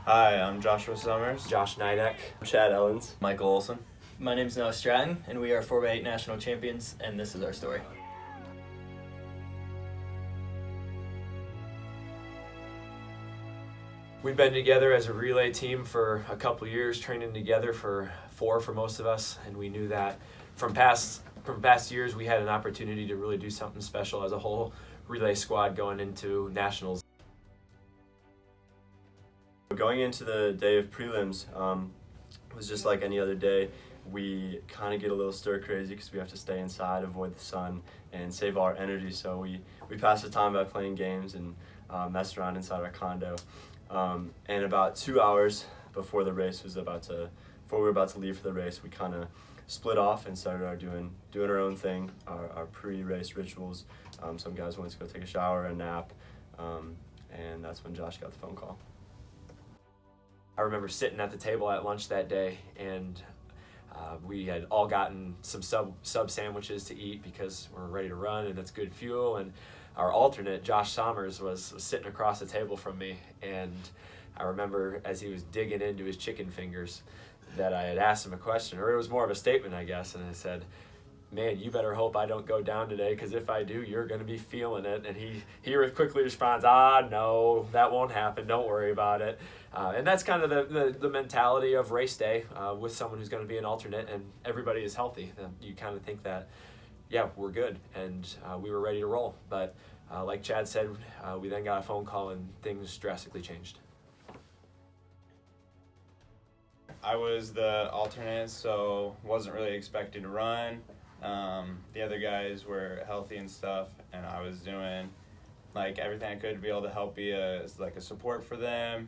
Hi, I'm Joshua Summers. Josh Nidek. Chad Owens. Michael Olson. My name's Noah Stratton, and we are 4x8 national champions, and this is our story. We've been together as a relay team for a couple years, training together for most of us, and we knew that from past years we had an opportunity to really do something special as a whole relay squad going into nationals. Going into the day of prelims was just like any other day. We kind of get a little stir crazy because we have to stay inside, avoid the sun, and save all our energy. So we pass the time by playing games and mess around inside our condo. And about 2 hours before we were about to leave for the race, we kind of split off and started doing our own thing, our pre-race rituals. Some guys went to go take a shower, a nap, and that's when Josh got the phone call. I remember sitting at the table at lunch that day, and we had all gotten some sub sandwiches to eat because we're ready to run, and that's good fuel. And our alternate, Josh Sommers, was sitting across the table from me, and I remember as he was digging into his chicken fingers that I had asked him a question, or it was more of a statement, I guess, and I said, "Man, you better hope I don't go down today, because if I do, you're going to be feeling it." And he quickly responds, "No, that won't happen. Don't worry about it." And that's kind of the mentality of race day with someone who's going to be an alternate and everybody is healthy. You kind of think that, yeah, we're good, and we were ready to roll. But like Chad said, we then got a phone call and things drastically changed. I was the alternate, so wasn't really expected to run. The other guys were healthy and stuff, and I was doing like everything I could to be able to help be a support for them.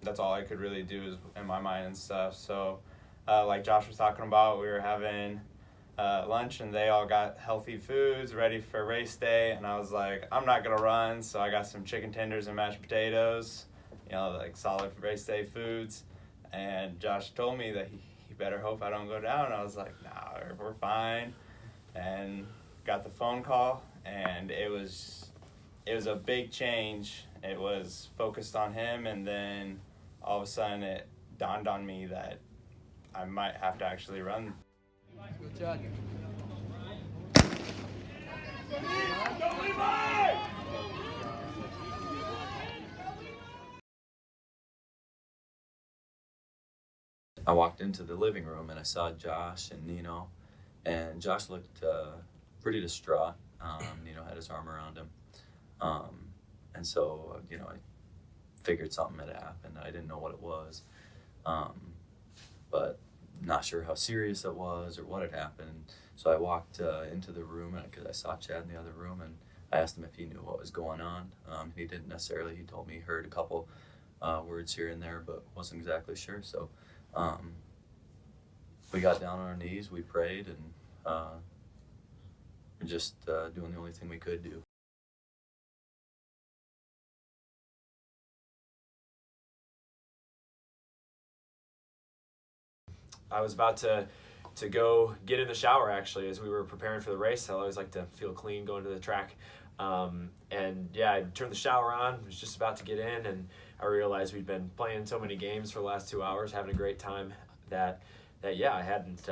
That's all I could really do is in my mind and stuff. So like Josh was talking about, we were having lunch, and they all got healthy foods ready for race day, and I was like, I'm not gonna run, so I got some chicken tenders and mashed potatoes, like solid race day foods. And Josh told me that he better hope I don't go down. I was like, nah, we're fine. And got the phone call, and it was a big change. It was focused on him, and then all of a sudden it dawned on me that I might have to actually run. Good job. I walked into the living room and I saw Josh and Nino, and Josh looked pretty distraught. Nino had his arm around him, and so I figured something had happened. I didn't know what it was, but not sure how serious it was or what had happened. So I walked into the room because I saw Chad in the other room, and I asked him if he knew what was going on. He didn't necessarily. He told me he heard a couple words here and there, but wasn't exactly sure. So we got down on our knees, we prayed, and we're just doing the only thing we could do. I was about to go get in the shower, actually, as we were preparing for the race. I always like to feel clean going to the track. And yeah, I turned the shower on, was just about to get in, and I realized we'd been playing so many games for the last 2 hours, having a great time, that yeah, I hadn't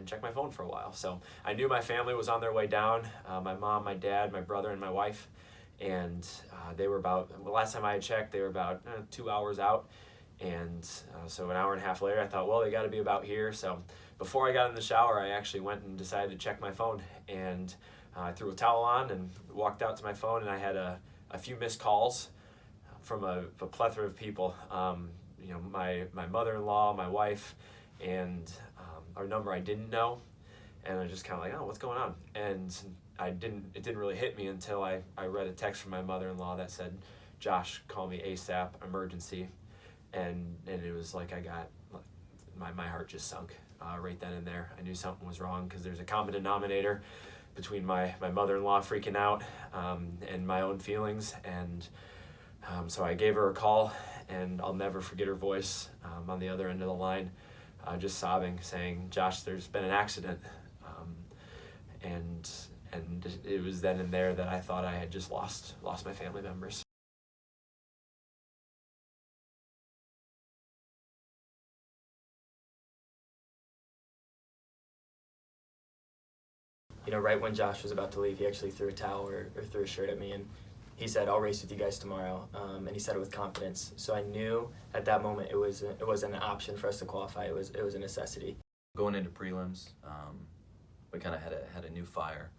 checked my phone for a while. So I knew my family was on their way down, my mom, my dad, my brother, and my wife, and they were the last time I had checked, they were about 2 hours out. And so an hour and a half later, I thought, well, they got to be about here. So before I got in the shower, I actually went and decided to check my phone, and I threw a towel on and walked out to my phone, and I had a few missed calls from a plethora of people. My mother-in-law, my wife, and our number I didn't know, and I was just kind of like, oh, what's going on? And it didn't really hit me until I read a text from my mother-in-law that said, "Josh, call me ASAP, emergency." And it was like I got, my heart just sunk right then and there. I knew something was wrong, because there's a common denominator between my mother-in-law freaking out and my own feelings. And so I gave her a call, and I'll never forget her voice on the other end of the line, just sobbing, saying, "Josh, there's been an accident." And it was then and there that I thought I had just lost my family members. right when Josh was about to leave, he actually threw a towel or threw a shirt at me, and he said, "I'll race with you guys tomorrow," and he said it with confidence. So I knew at that moment it wasn't an option for us to qualify. It was a necessity. Going into prelims, we kind of had a new fire.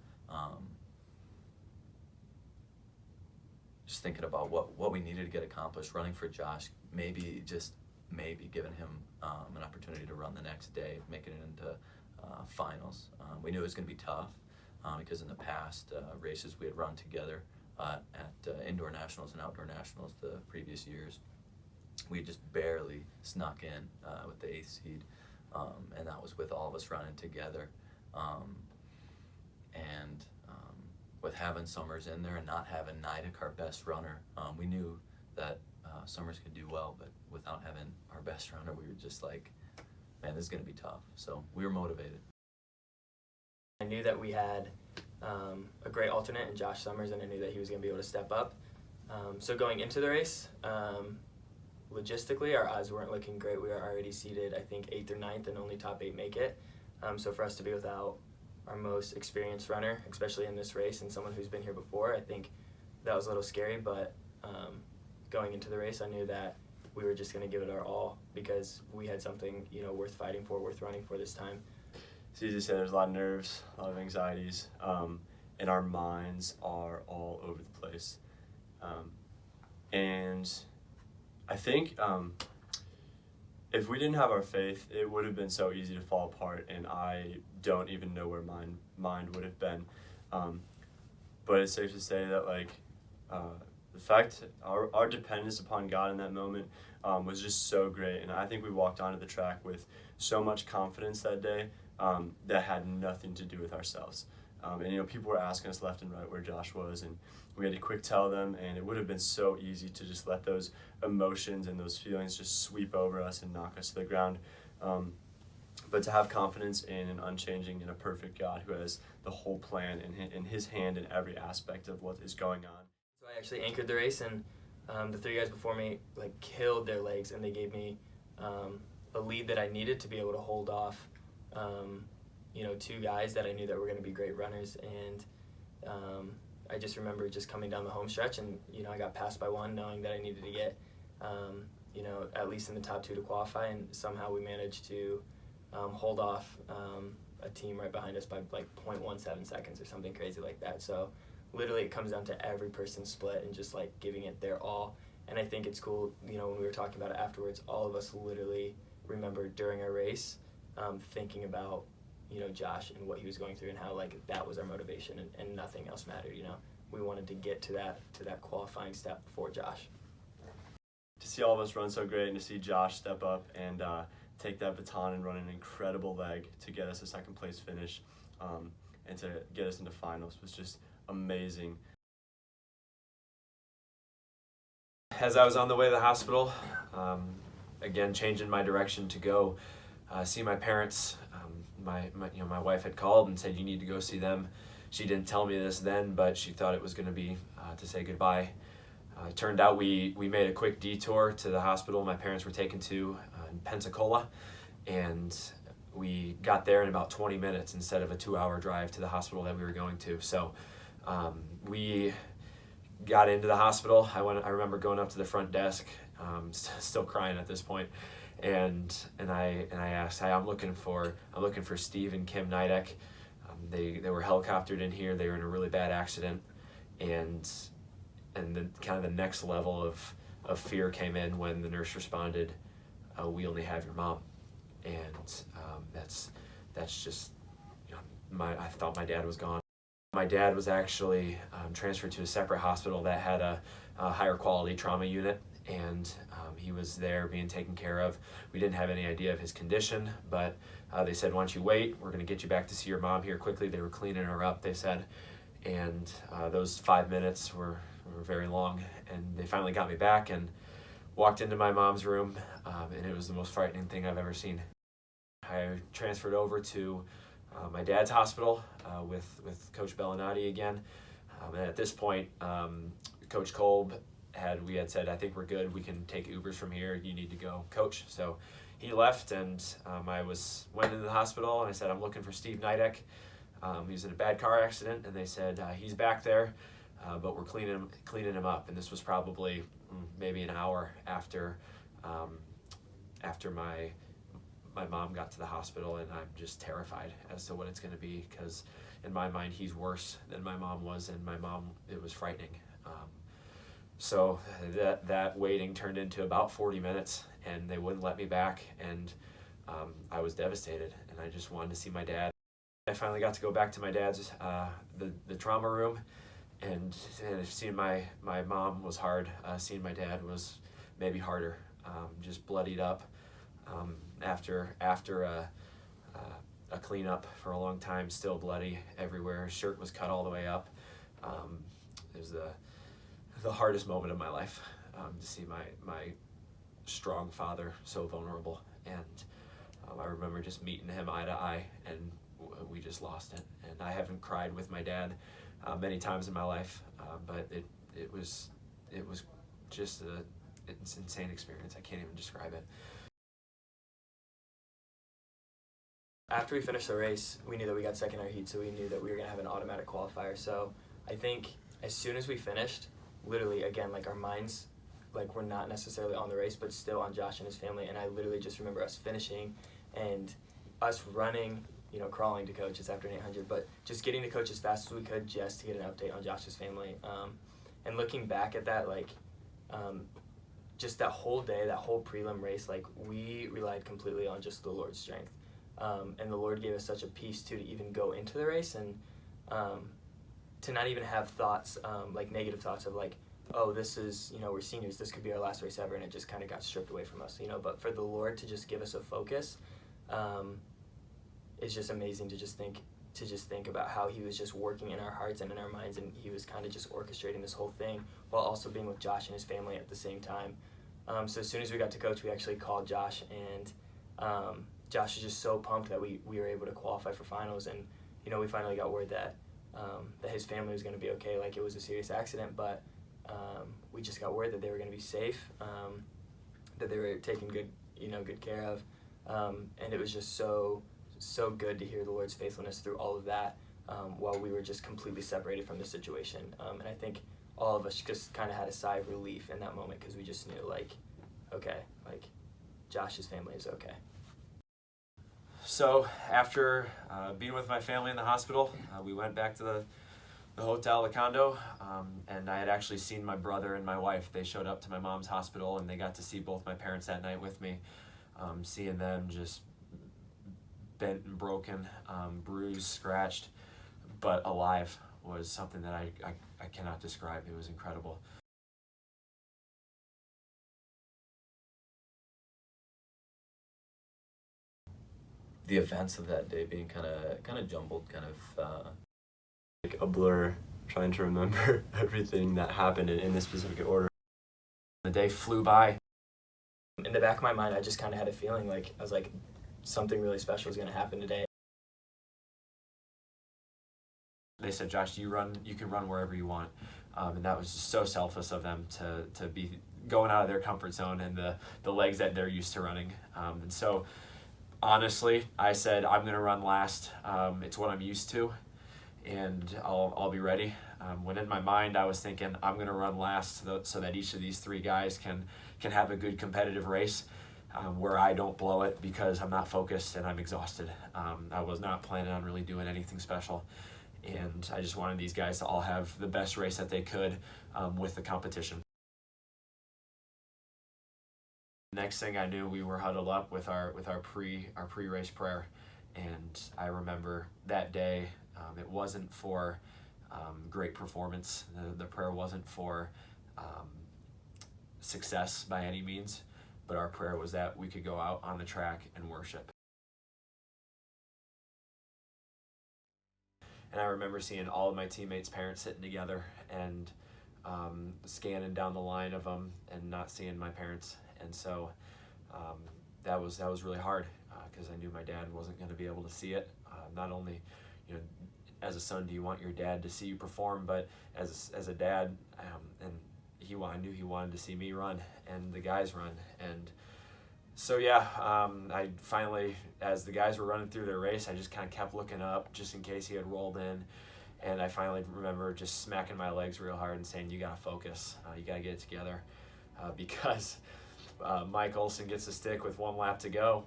Just thinking about what we needed to get accomplished, running for Josh, maybe giving him an opportunity to run the next day, making it into finals. We knew it was going to be tough because in the past races we had run together at indoor nationals and outdoor nationals the previous years. We just barely snuck in with the 8th seed, and that was with all of us running together. With having Summers in there and not having Nidek, our best runner, we knew that Summers could do well, but without having our best runner, we were just like, man, this is going to be tough. So we were motivated. I knew that we had a great alternate in Josh Summers, and I knew that he was going to be able to step up. So going into the race, logistically, our odds weren't looking great. We were already seated, I think, 8th or 9th, and only top 8 make it. So for us to be without our most experienced runner, especially in this race, and someone who's been here before, I think that was a little scary, but going into the race, I knew that we were just going to give it our all because we had something, worth fighting for, worth running for this time. It's easy to say there's a lot of nerves, a lot of anxieties, and our minds are all over the place. And I think if we didn't have our faith, it would have been so easy to fall apart, and I don't even know where my mind would have been. But it's safe to say that the fact our dependence upon God in that moment was just so great, and I think we walked onto the track with so much confidence that day that had nothing to do with ourselves. And people were asking us left and right where Josh was, and we had to quick tell them, and it would have been so easy to just let those emotions and those feelings just sweep over us and knock us to the ground. But to have confidence in an unchanging and a perfect God who has the whole plan in his hand in every aspect of what is going on. So I actually anchored the race, and the 3 guys before me killed their legs, and they gave me a lead that I needed to be able to hold off 2 guys that I knew that were going to be great runners. And I just remember just coming down the home stretch, and I got passed by one, knowing that I needed to get at least in the top 2 to qualify, and somehow we managed to hold off a team right behind us by 0.17 seconds or something crazy like that. So literally it comes down to every person split and just giving it their all. And I think it's cool, when we were talking about it afterwards, all of us literally remembered during our race thinking about Josh and what he was going through, and how that was our motivation, and nothing else mattered. We wanted to get to that qualifying step for Josh. To see all of us run so great, and to see Josh step up and take that baton and run an incredible leg to get us a 2nd place finish, and to get us into finals was just amazing. As I was on the way to the hospital, again changing my direction to go see my parents. My wife had called and said, you need to go see them. She didn't tell me this then, but she thought it was going to be to say goodbye. It turned out we made a quick detour to the hospital my parents were taken to in Pensacola, and we got there in about 20 minutes instead of a 2-hour drive to the hospital that we were going to. So we got into the hospital. I remember going up to the front desk, still crying at this point. And I asked, hey, I'm looking for Steve and Kim Nidek. They were helicoptered in here. They were in a really bad accident, and then kind of the next level of fear came in when the nurse responded, we only have your mom. And that's just, I thought my dad was gone. My dad was actually transferred to a separate hospital that had a higher quality trauma unit, and he was there being taken care of. We didn't have any idea of his condition, but they said, why don't you wait? We're going to get you back to see your mom here quickly. They were cleaning her up, they said. And those 5 minutes were very long. And they finally got me back and walked into my mom's room, and it was the most frightening thing I've ever seen. I transferred over to my dad's hospital with Coach Bellinati again. And at this point, Coach Kolb we had said, I think we're good. We can take Ubers from here. You need to go, Coach. So he left, and I went into the hospital, and I said, I'm looking for Steve Nidek. He was in a bad car accident, and they said he's back there, but we're cleaning him up. And this was probably maybe an hour after my mom got to the hospital, and I'm just terrified as to what it's going to be, because in my mind he's worse than my mom was, and my mom, it was frightening. So that waiting turned into about 40 minutes, and they wouldn't let me back, and I was devastated, and I just wanted to see my dad. I finally got to go back to my dad's the trauma room, and seeing my mom was hard. Seeing my dad was maybe harder. Just bloodied up after a cleanup for a long time, still bloody everywhere. His shirt was cut all the way up. It was the hardest moment of my life, to see my strong father so vulnerable. And I remember just meeting him eye to eye, and we just lost it. And I haven't cried with my dad many times in my life, but it was just it's an insane experience. I can't even describe it. After we finished the race, we knew that we got second in our heat, so we knew that we were going to have an automatic qualifier. So I think as soon as we finished, literally, again, like our minds, like we're not necessarily on the race, but still on Josh and his family. And I literally just remember us finishing and us running, crawling to coaches after an 800, but just getting to coach as fast as we could just to get an update on Josh's family. And looking back at that, just that whole day, that whole prelim race, we relied completely on just the Lord's strength. And the Lord gave us such a peace to even go into the race, and to not even have thoughts, negative thoughts of oh, this is, we're seniors, this could be our last race ever, and it just kind of got stripped away from us, but for the Lord to just give us a focus, it's just amazing to just think about how he was just working in our hearts and in our minds, and he was kind of just orchestrating this whole thing while also being with Josh and his family at the same time. So as soon as we got to coach, we actually called Josh, and Josh was just so pumped that we were able to qualify for finals, and we finally got word that his family was going to be okay. It was a serious accident, but we just got word that they were going to be safe, that they were taken good care of, and it was just so good to hear the Lord's faithfulness through all of that, while we were just completely separated from the situation. And I think all of us just kind of had a sigh of relief in that moment, because we just knew okay, Josh's family is okay. So after being with my family in the hospital, we went back to the hotel, the condo, and I had actually seen my brother and my wife. They showed up to my mom's hospital, and they got to see both my parents that night with me. Seeing them just bent and broken, bruised, scratched, but alive was something that I cannot describe. It was incredible. The events of that day being kind of jumbled, a blur, trying to remember everything that happened in this specific order. The day flew by. In the back of my mind, I just kind of had a feeling I was something really special is going to happen today. They said, Josh, you can run wherever you want. And that was just so selfless of them to be going out of their comfort zone and the legs that they're used to running. And so honestly, I said, I'm going to run last. It's what I'm used to, and I'll be ready. When in my mind, I was thinking, I'm going to run last so that each of these three guys can have a good competitive race, where I don't blow it because I'm not focused and I'm exhausted. I was not planning on really doing anything special, and I just wanted these guys to all have the best race that they could with the competition. Next thing I knew, we were huddled up with our pre-race prayer, and I remember that day. It wasn't for great performance. The prayer wasn't for success by any means, but our prayer was that we could go out on the track and worship. And I remember seeing all of my teammates' parents sitting together and scanning down the line of them and not seeing my parents. And so that was really hard, because I knew my dad wasn't going to be able to see it. Not only, as a son, do you want your dad to see you perform, but as a dad, and I knew he wanted to see me run and the guys run. And So yeah, I finally, as the guys were running through their race, I just kind of kept looking up just in case he had rolled in. And I finally remember just smacking my legs real hard and saying, you got to focus. You got to get it together. Because Mike Olson gets a stick with 1 lap to go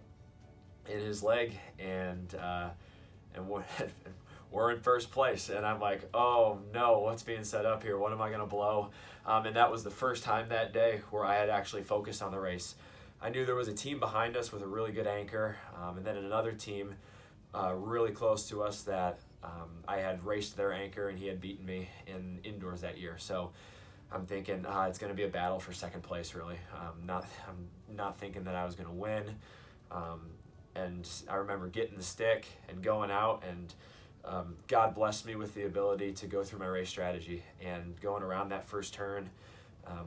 in his leg. And we're in first place. And I'm like, oh no, what's being set up here? What am I going to blow? And that was the first time that day where I had actually focused on the race. I knew there was a team behind us with a really good anchor, and then another team really close to us that I had raced their anchor and he had beaten me in indoors that year. So I'm thinking it's going to be a battle for second place, really. I'm not thinking that I was going to win. And I remember getting the stick and going out, and God blessed me with the ability to go through my race strategy and going around that first turn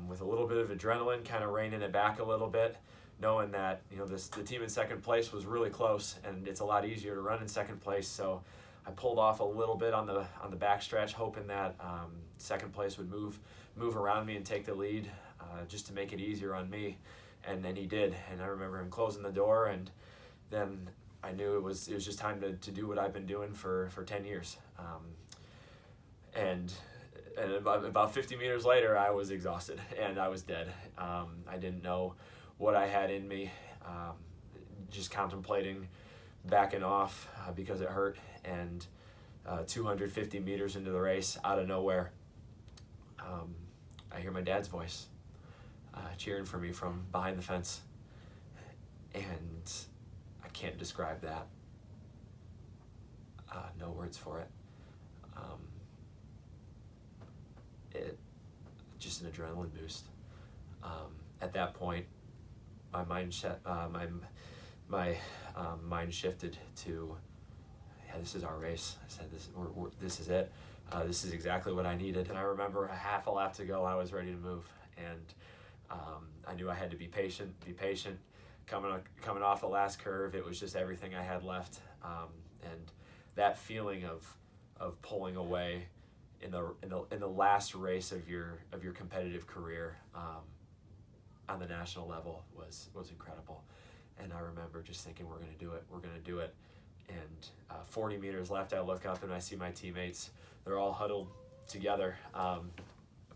with a little bit of adrenaline, kind of reining it back a little bit, knowing that the team in second place was really close, and it's a lot easier to run in second place. So I pulled off a little bit on the backstretch, hoping that second place would move around me and take the lead, just to make it easier on me. And then he did, and I remember him closing the door, and then I knew it was just time to do what I've been doing for 10 years. And about 50 meters later, I was exhausted and I was dead. I didn't know what I had in me, just contemplating backing off because it hurt. And 250 meters into the race, out of nowhere, I hear my dad's voice cheering for me from behind the fence. And I can't describe that. No words for it. It just an adrenaline boost. At that point, my mind mind shifted to, yeah, this is our race. I said, this is it. This is exactly what I needed. And I remember a half a lap to go, I was ready to move, and I knew I had to be patient. Coming off the last curve, it was just everything I had left, and that feeling of pulling away in the last race of your competitive career on the national level was incredible. And I remember just thinking, we're going to do it. And 40 meters left, I look up and I see my teammates. They're all huddled together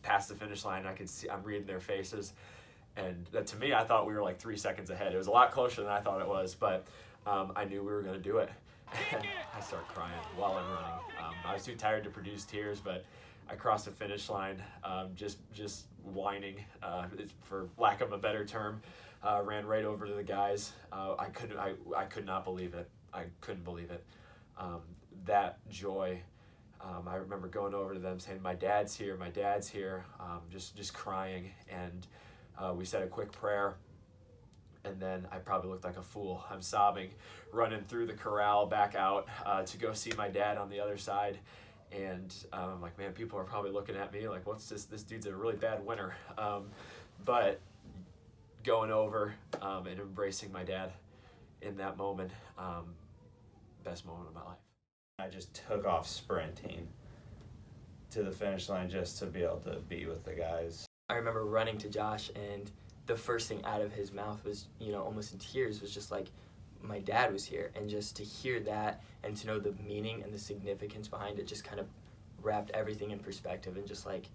past the finish line. I'm reading their faces. And to me, I thought we were like 3 seconds ahead. It was a lot closer than I thought it was, but I knew we were going to do it. And I start crying while I'm running. I was too tired to produce tears, but I crossed the finish line just whining, for lack of a better term. Ran right over to the guys. I could not believe it. I couldn't believe it. That joy. I remember going over to them saying, my dad's here, just crying. And we said a quick prayer, and then I probably looked like a fool. I'm sobbing, running through the corral back out to go see my dad on the other side. And I'm like, man, people are probably looking at me like, what's this dude's a really bad winner. But going over and embracing my dad in that moment, best moment of my life. I just took off sprinting to the finish line just to be able to be with the guys. I remember running to Josh, and the first thing out of his mouth was, almost in tears, was just like, my dad was here. And just to hear that and to know the meaning and the significance behind it just kind of wrapped everything in perspective. And just like,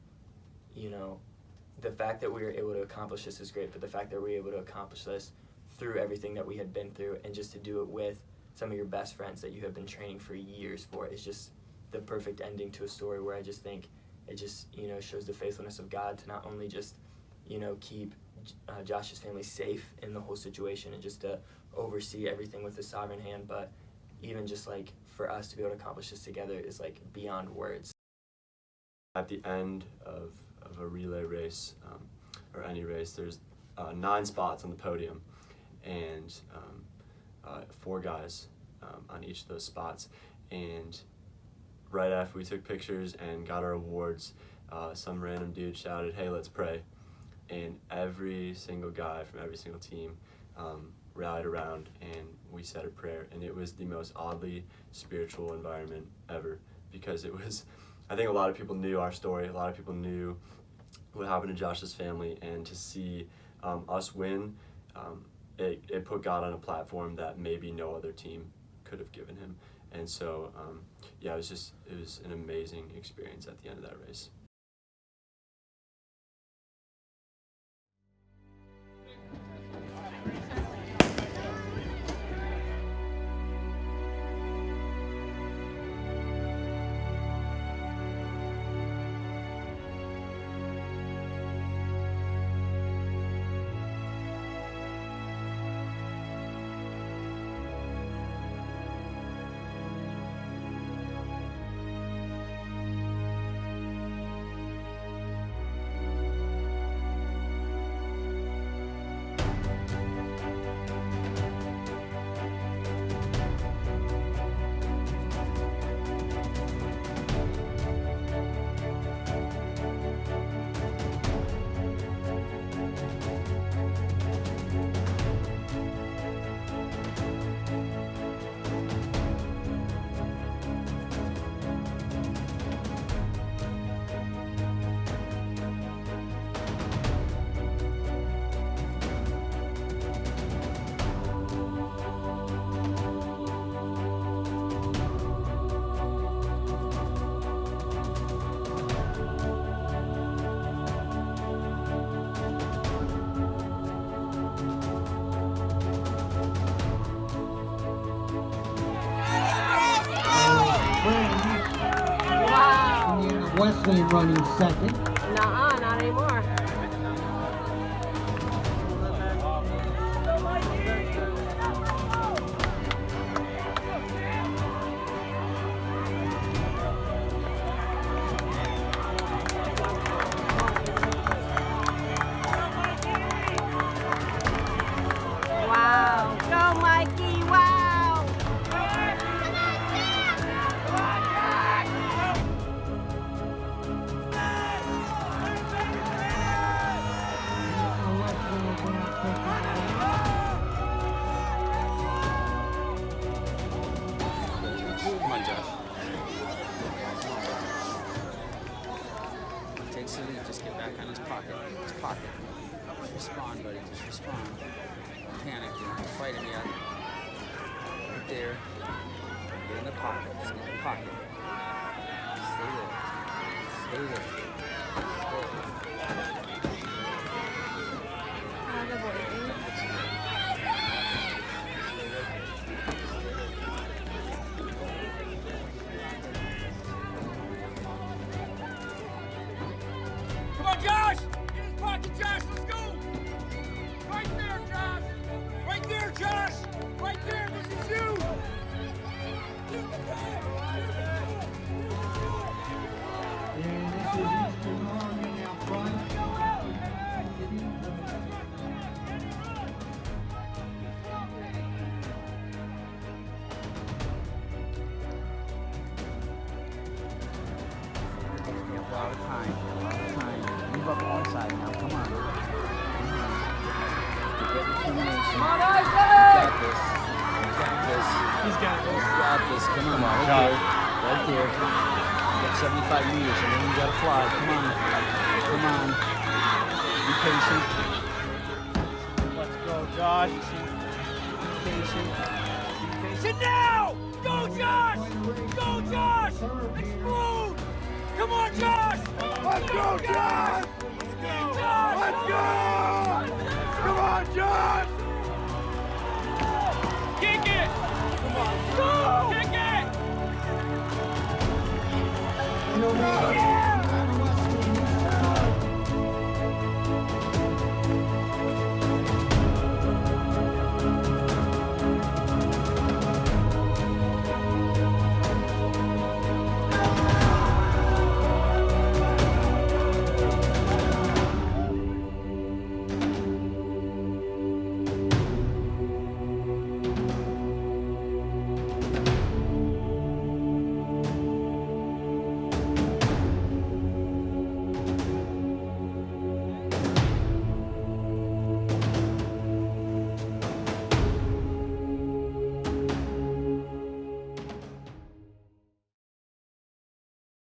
the fact that we were able to accomplish this is great, but the fact that we were able to accomplish this through everything that we had been through, and just to do it with some of your best friends that you have been training for years for, is just the perfect ending to a story where I just think it just, shows the faithfulness of God to not only just, keep Josh's family safe in the whole situation and just to oversee everything with the sovereign hand, but even just like for us to be able to accomplish this together is like beyond words. At the end of a relay race, or any race, there's 9 spots on the podium, and 4 guys on each of those spots. And right after we took pictures and got our awards, some random dude shouted, "Hey, let's pray." And every single guy from every single team rallied around, and we said a prayer. And it was the most oddly spiritual environment ever, because it was, I think a lot of people knew our story, a lot of people knew what happened to Josh's family, and to see us win, it put God on a platform that maybe no other team could have given him. And so, yeah, it was an amazing experience at the end of that race. Indiana Wesleyan running second. Nuh-uh, not anymore. Wow. Go, Mikey. Wow. Come on, Josh. Takes a lead. Just get back on his pocket. His pocket. Just respond, buddy. Just respond. Don't panic. You don't have to fight him yet. Right there. Get in the pocket. Just get in the pocket. Stay there. Stay there. Stay. Come on, Josh! In his pocket, Josh, let's go! Right there, Josh! Right there, Josh! Right there, this is you! And this is Eastern Oregon out front. A lot of time. A lot of time. Move up alongside now. Come on. Get determination. Come on, Isaac! You got this. You got this. You got this. Come on. Right there. Right there. You got 75 meters and then you gotta fly. Come on. Come on. Be patient. Let's go, Josh! Be patient. Be patient now! Go, Josh! Go, Josh! Explode! Come on, Josh! Let's go, Josh! Let's go! Let's go! Come on, Josh!